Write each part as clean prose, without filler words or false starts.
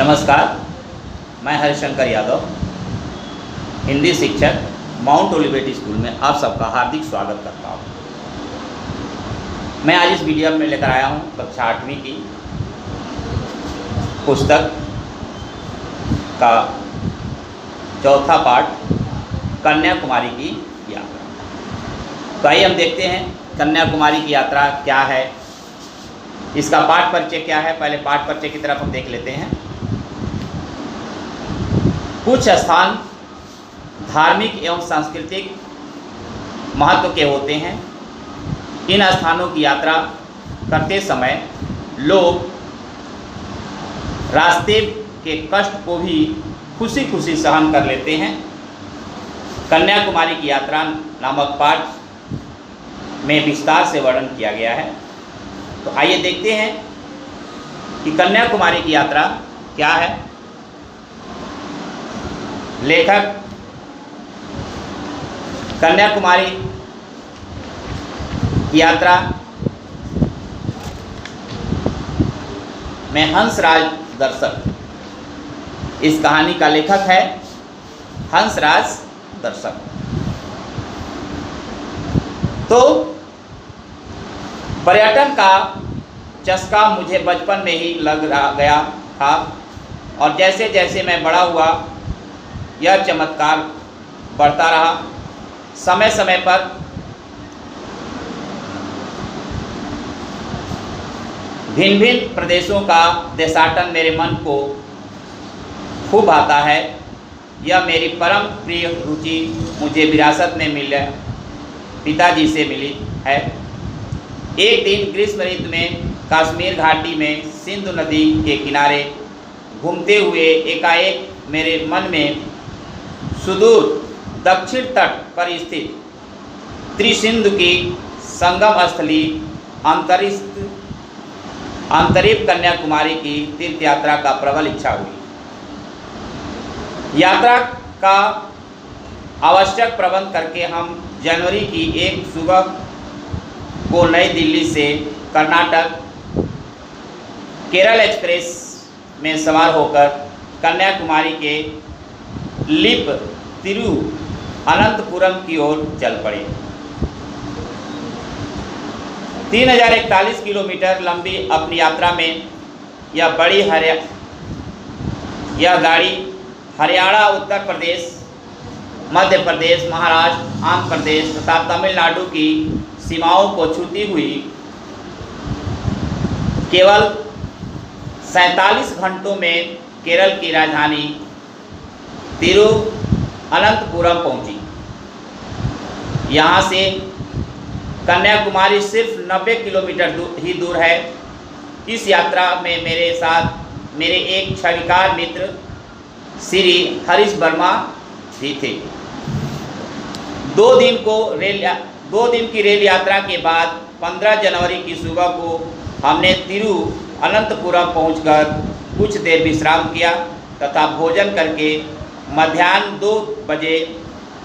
नमस्कार, मैं हरिशंकर यादव, हिंदी शिक्षक, माउंट ओलिवेट स्कूल में आप सबका हार्दिक स्वागत करता हूँ। मैं आज इस वीडियो में लेकर आया हूँ कक्षा 8वीं की पुस्तक का चौथा पाठ कन्याकुमारी की यात्रा। तो आइए हम देखते हैं कन्याकुमारी की यात्रा क्या है, इसका पाठ परिचय क्या है। पहले पाठ परिचय की तरफ हम देख लेते हैं। कुछ स्थान धार्मिक एवं सांस्कृतिक महत्व के होते हैं। इन स्थानों की यात्रा करते समय लोग रास्ते के कष्ट को भी खुशी खुशी सहन कर लेते हैं। कन्याकुमारी की यात्रा नामक पाठ में विस्तार से वर्णन किया गया है। तो आइए देखते हैं कि कन्याकुमारी की यात्रा क्या है। लेखक कन्याकुमारी की यात्रा में हंसराज दर्शक, इस कहानी का लेखक है हंसराज दर्शक। तो पर्यटन का चस्का मुझे बचपन में ही लग गया था और जैसे जैसे मैं बड़ा हुआ यह चमत्कार बढ़ता रहा। समय समय पर भिन्न भिन्न प्रदेशों का देशाटन मेरे मन को खूब आता है। यह मेरी परम प्रिय रुचि मुझे विरासत में मिले पिताजी से मिली है। एक दिन ग्रीष्म ऋतु में कश्मीर घाटी में सिंधु नदी के किनारे घूमते हुए एकाएक मेरे मन में सुदूर दक्षिण तट पर स्थित त्रिसिंधु की संगम स्थली अंतरिक्ष कन्याकुमारी की तीर्थ यात्रा का प्रबल इच्छा हुई। यात्रा का आवश्यक प्रबंध करके हम जनवरी की एक सुबह को नई दिल्ली से कर्नाटक केरल एक्सप्रेस में सवार होकर कन्याकुमारी के लिप तिरुअनंतपुरम की ओर चल पड़े। 3041 किलोमीटर लंबी अपनी यात्रा में यह गाड़ी हरियाणा, उत्तर प्रदेश, मध्य प्रदेश, महाराष्ट्र, आंध्र प्रदेश तथा तमिलनाडु की सीमाओं को छूती हुई केवल 47 घंटों में केरल की राजधानी तिरुअनंतपुरम पहुंची। यहाँ से कन्याकुमारी सिर्फ 90 किलोमीटर ही दूर है। इस यात्रा में मेरे साथ मेरे एक छविकार मित्र श्री हरीश वर्मा भी थे। 2 दिन की रेल यात्रा के बाद 15 जनवरी की सुबह को हमने तिरुअनंतपुरम पहुंचकर कुछ देर विश्राम किया तथा भोजन करके मध्याह्न 2 बजे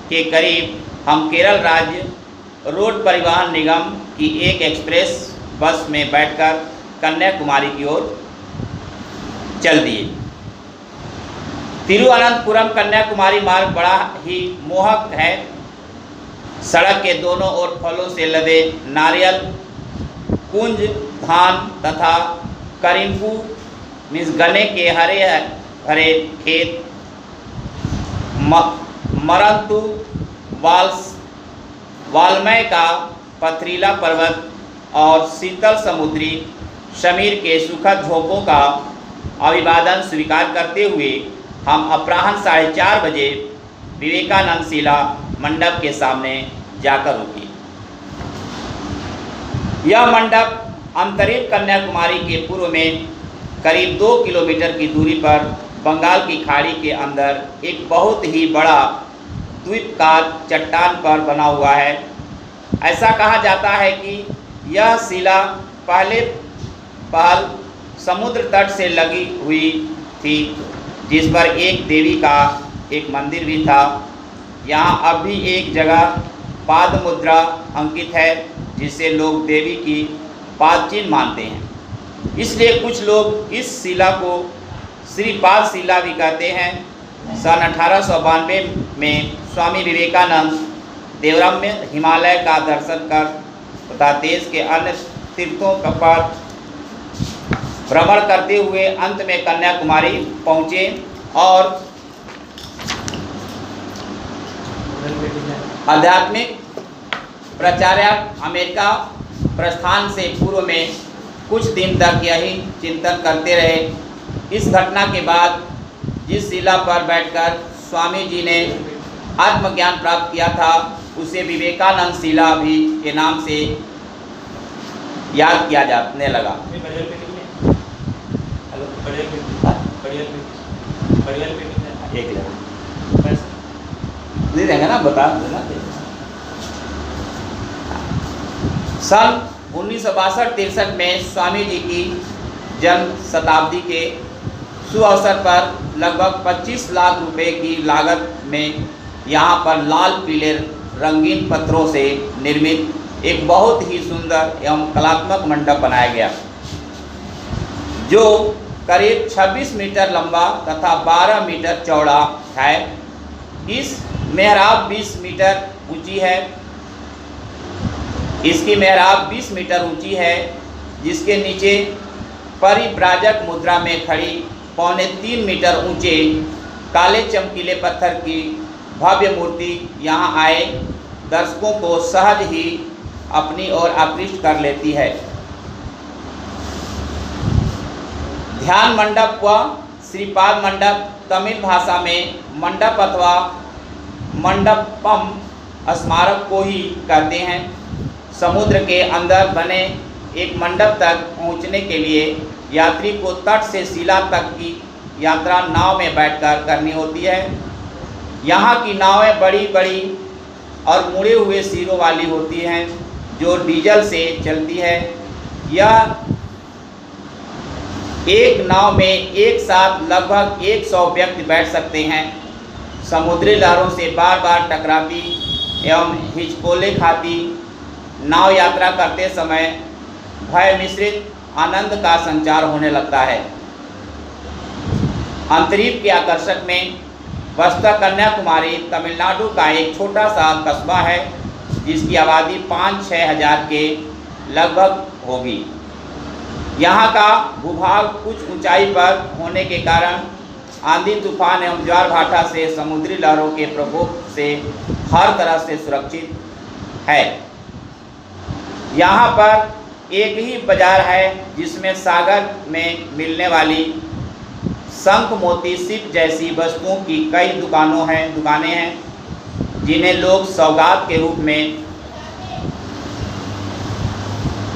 के करीब हम केरल राज्य रोड परिवहन निगम की एक एक्सप्रेस बस में बैठकर कन्याकुमारी की ओर चल दिए। तिरुअनंतपुरम कन्याकुमारी मार्ग बड़ा ही मोहक है। सड़क के दोनों ओर फलों से लदे नारियल कुंज, धान तथा करिम्पू गन्ने के हरे भरे खेत, मरंतु वाल्मय का पथरीला पर्वत और शीतल समुद्री समीर के सुखद झोंकों का अभिवादन स्वीकार करते हुए हम अपराह्न 4:30 बजे विवेकानंद शिला मंडप के सामने जाकर रुके। यह मंडप अंतरिक्ष कन्याकुमारी के पूर्व में करीब 2 किलोमीटर की दूरी पर बंगाल की खाड़ी के अंदर एक बहुत ही बड़ा द्वीपकार चट्टान पर बना हुआ है। ऐसा कहा जाता है कि यह शिला पहल समुद्र तट से लगी हुई थी, जिस पर एक देवी का एक मंदिर भी था। यहाँ अब भी एक जगह पाद मुद्रा अंकित है, जिसे लोग देवी की पाद चिन्ह मानते हैं। इसलिए कुछ लोग इस शिला को श्रीपाद शिला भी कहते हैं। सन 1892 में स्वामी विवेकानंद देवरम्य हिमालय का दर्शन कर तथा देश के अन्य तीर्थों पर भ्रमण करते हुए अंत में कन्याकुमारी पहुँचे और आध्यात्मिक प्रचार्य अमेरिका प्रस्थान से पूर्व में कुछ दिन तक यही चिंतन करते रहे। इस घटना के बाद जिस शिला पर बैठकर स्वामी जी ने आत्मज्ञान प्राप्त किया था उसे विवेकानंद शिला भी के नाम से याद किया जाने लगा। एक दे देंगे ना, बता देना। सन 1962-63 में स्वामी जी की जन्म शताब्दी के सुअवसर पर लगभग 25 लाख रुपए की लागत में यहाँ पर लाल पीले रंगीन पत्थरों से निर्मित एक बहुत ही सुंदर एवं कलात्मक मंडप बनाया गया, जो करीब 26 मीटर लंबा तथा 12 मीटर चौड़ा है। इस मेहराब 20 मीटर ऊंची है। इसकी मेहराब 20 मीटर ऊंची है, जिसके नीचे परिव्राजक मुद्रा में खड़ी 3.25 मीटर ऊंचे काले चमकीले पत्थर की भव्य मूर्ति यहाँ आए दर्शकों को सहज ही अपनी ओर आकृष्ट कर लेती है। ध्यान मंडप व श्रीपाद मंडप तमिल भाषा में मंडप अथवा मंडपम स्मारक को ही कहते हैं। समुद्र के अंदर बने एक मंडप तक पहुंचने के लिए यात्री को तट से शिला तक की यात्रा नाव में बैठकर करनी होती है। यहाँ की नावें बड़ी बड़ी और मुड़े हुए सिरों वाली होती हैं, जो डीजल से चलती है। यह एक नाव में एक साथ लगभग 100 व्यक्ति बैठ सकते हैं। समुद्री लहरों से बार बार टकराती एवं हिचकोले खाती नाव यात्रा करते समय भय मिश्रित आनंद का संचार होने लगता है। अंतरिक्ष के आकर्षक में वस्तुतः कन्याकुमारी तमिलनाडु का एक छोटा सा कस्बा है, जिसकी आबादी 5-6 हज़ार के लगभग होगी। यहाँ का भूभाग कुछ ऊंचाई पर होने के कारण आंधी तूफान एवं ज्वार भाटा से समुद्री लहरों के प्रकोप से हर तरह से सुरक्षित है। यहाँ पर एक ही बाजार है जिसमें सागर में मिलने वाली शंख मोती सिप जैसी वस्तुओं की कई दुकानें हैं, जिन्हें लोग सौगात के रूप में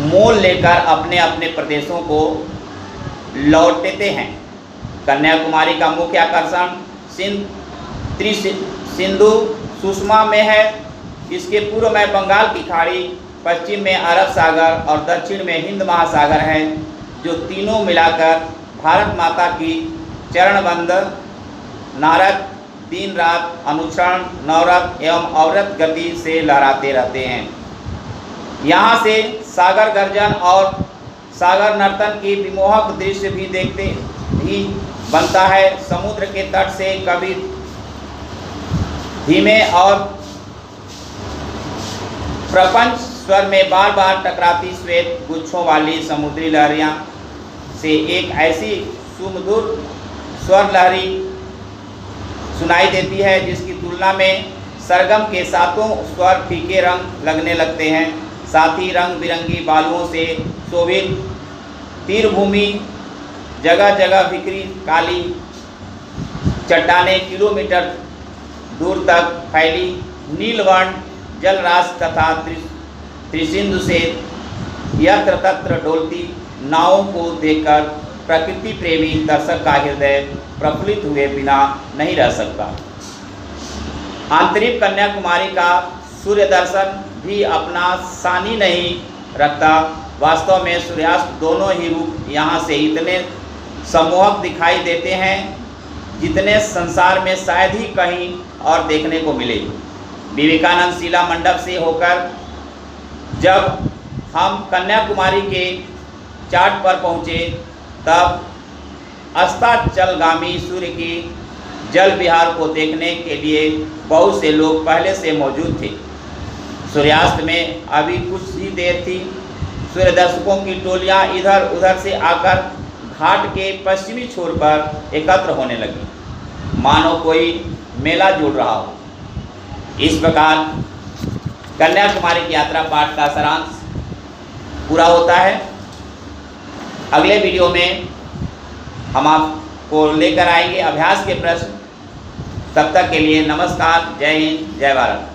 मोल लेकर अपने अपने प्रदेशों को लौटते हैं। कन्याकुमारी का मुख्य आकर्षण सिंधु सुषमा में है। इसके पूर्व में बंगाल की खाड़ी, पश्चिम में अरब सागर और दक्षिण में हिंद महासागर है, जो तीनों मिलाकर भारत माता की चरणबंद नारद दिन रात अनुसरण नवरत एवं अवरत गति से लहराते रहते हैं। यहाँ से सागर गर्जन और सागर नर्तन की विमोहक दृश्य भी देखते ही बनता है। समुद्र के तट से कभी धीमे और प्रपंच स्वर में बार बार टकराती श्वेत गुच्छों वाली समुद्री लहरियाँ से एक ऐसी सुमधुर स्वर लहरी सुनाई देती है, जिसकी तुलना में सरगम के सातों स्वर फीके रंग लगने लगते हैं। साथ ही रंग बिरंगी बालुओं से शोभित तीरभूमि, जगह जगह बिखरी काली चट्टानें, किलोमीटर दूर तक फैली नीलवर्ण जलराशि तथा त्रिसिंधु से यत्र तत्र डोलती नावों को देखकर प्रकृति प्रेमी दर्शक का हृदय प्रफुल्लित हुए बिना नहीं रह सकता। आंतरिक कन्याकुमारी का सूर्य दर्शन भी अपना सानी नहीं रखता। वास्तव में सूर्यास्त दोनों ही रूप यहाँ से इतने सम्मोहक दिखाई देते हैं, जितने संसार में शायद ही कहीं और देखने को मिले। विवेकानंद शिला मंडप से होकर जब हम कन्याकुमारी के चाट पर पहुँचे, तब अस्ताचलगामी सूर्य की जल विहार को देखने के लिए बहुत से लोग पहले से मौजूद थे। सूर्यास्त में अभी कुछ ही देर थी। सूर्य दर्शकों की टोलियां इधर उधर से आकर घाट के पश्चिमी छोर पर एकत्र होने लगी, मानो कोई मेला जुड़ रहा हो। इस प्रकार कन्याकुमारी की यात्रा पाठ का सारांश पूरा होता है। अगले वीडियो में हम आपको लेकर आएंगे अभ्यास के प्रश्न। तब तक के लिए नमस्कार, जय हिंद, जय भारत।